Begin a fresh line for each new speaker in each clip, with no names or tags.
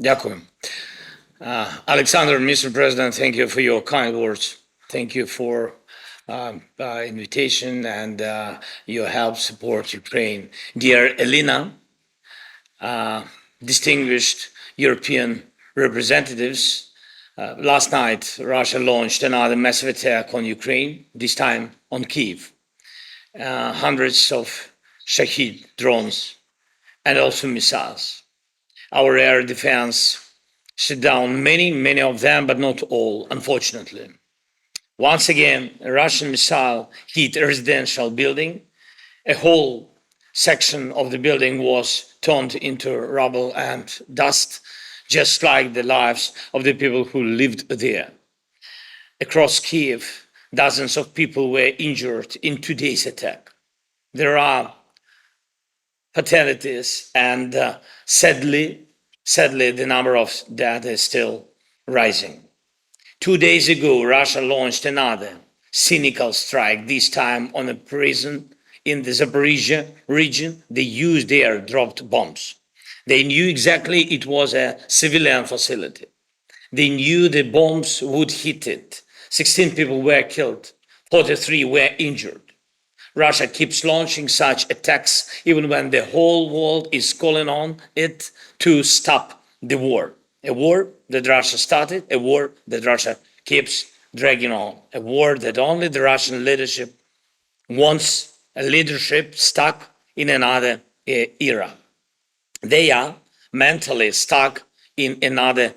Дякую. Alexander, Mr. President, thank you for your kind words. Thank you for invitation and your help support Ukraine. Dear Elena, distinguished European representatives, last night Russia launched another massive attack on Ukraine, this time on Kyiv. Hundreds of Shahid drones and also missiles. Our air defense shut down many of them, but not all, unfortunately. Once again, a Russian missile hit a residential building. A whole section of the building was turned into rubble and dust, just like the lives of the people who lived there. Across Kiev, dozens of people were injured in today's attack. There are fatalities, and sadly, the number of dead is still rising. 2 days ago, Russia launched another cynical strike, this time on a prison in the Zaporizhia region. They used air-dropped bombs. They knew exactly it was a civilian facility. They knew the bombs would hit it. 16 people were killed, 43 were injured. Russia keeps launching such attacks even when the whole world is calling on it to stop the war. A war that Russia started, a war that Russia keeps dragging on, a war that only the Russian leadership wants, a leadership stuck in another era. They are mentally stuck in another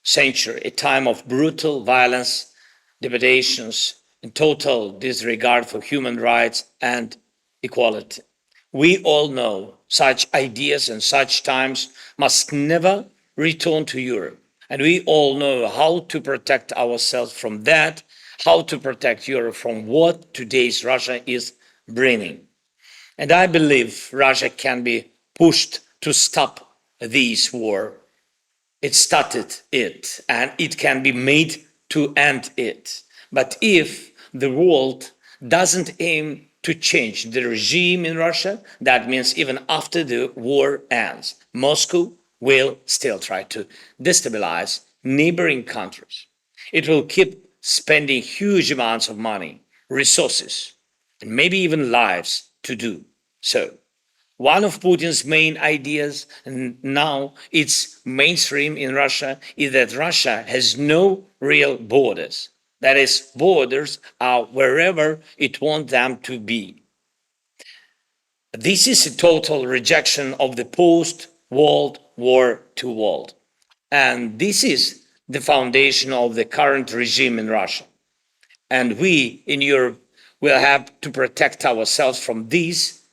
century, a time of brutal violence, depredations, and total disregard for human rights and equality. We all know such ideas and such times must never return to Europe. And we all know how to protect ourselves from that, how to protect Europe from what today's Russia is bringing. And I believe Russia can be pushed to stop this war. It started it, and it can be made to end it. But if the world doesn't aim to change the regime in Russia, that means even after the war ends, Moscow will still try to destabilize neighboring countries. It will keep spending huge amounts of money, resources, and maybe even lives to do so. One of Putin's main ideas, and now it's mainstream in Russia, is that Russia has no real borders. That is, borders are wherever it wants them to be. This is a total rejection of the post-World War II world. And this is the foundation of the current regime in Russia. And we in Europe will have to protect ourselves from this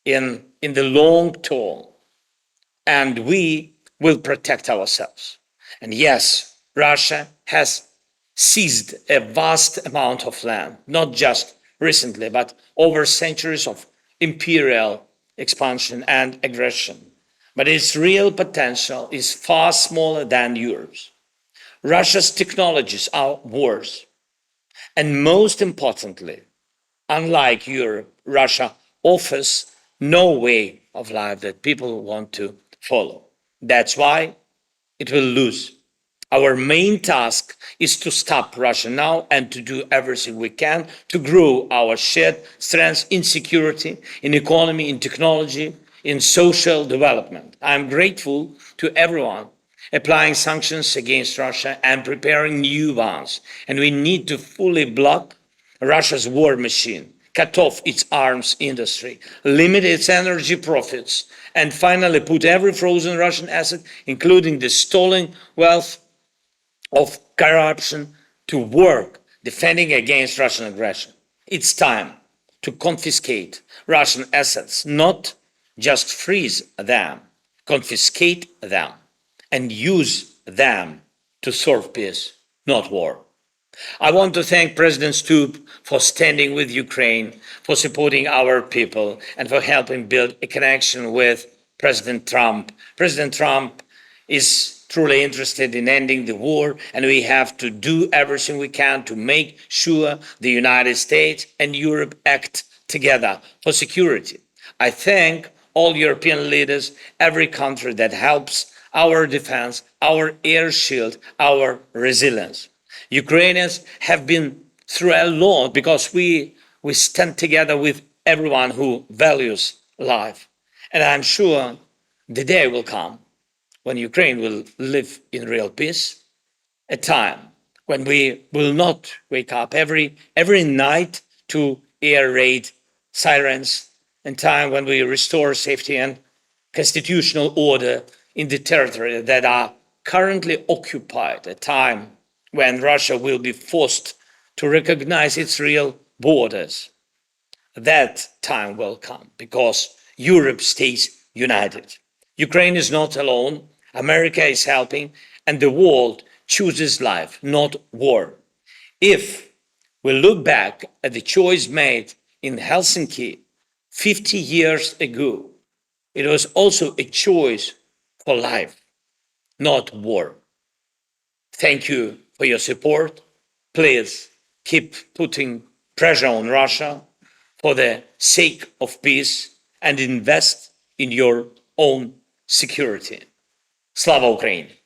in the long term. And we will protect ourselves. And yes, Russia has seized a vast amount of land, not just recently, but over centuries of imperial expansion and aggression. But its real potential is far smaller than Europe's. Russia's technologies are worse. And most importantly, unlike Europe, Russia offers no way of life that people want to follow. That's why it will lose. Our main task is to stop Russia now and to do everything we can to grow our shared strengths in security, in economy, in technology, in social development. I'm grateful to everyone applying sanctions against Russia and preparing new ones. And we need to fully block Russia's war machine, cut off its arms industry, limit its energy profits, and finally put every frozen Russian asset, including the stolen wealth of corruption, to work defending against Russian aggression. It's time to confiscate Russian assets, not just freeze them, confiscate them and use them to serve peace, not war. I want to thank President Stubb for standing with Ukraine, for supporting our people, and for helping build a connection with President Trump. President Trump is truly interested in ending the war, and we have to do everything we can to make sure the United States and Europe act together for security. I thank all European leaders, every country that helps our defense, our air shield, our resilience. Ukrainians have been through a lot because we stand together with everyone who values life. And I'm sure the day will come when Ukraine will live in real peace, a time when we will not wake up every night to air raid sirens, and time when we restore safety and constitutional order in the territory that are currently occupied, a time when Russia will be forced to recognize its real borders. That time will come because Europe stays united. Ukraine is not alone. America is helping, and the world chooses life, not war. If we look back at the choice made in Helsinki 50 years ago, it was also a choice for life, not war. Thank you for your support. Please keep putting pressure on Russia for the sake of peace and invest in your own security. Slava Ukraini!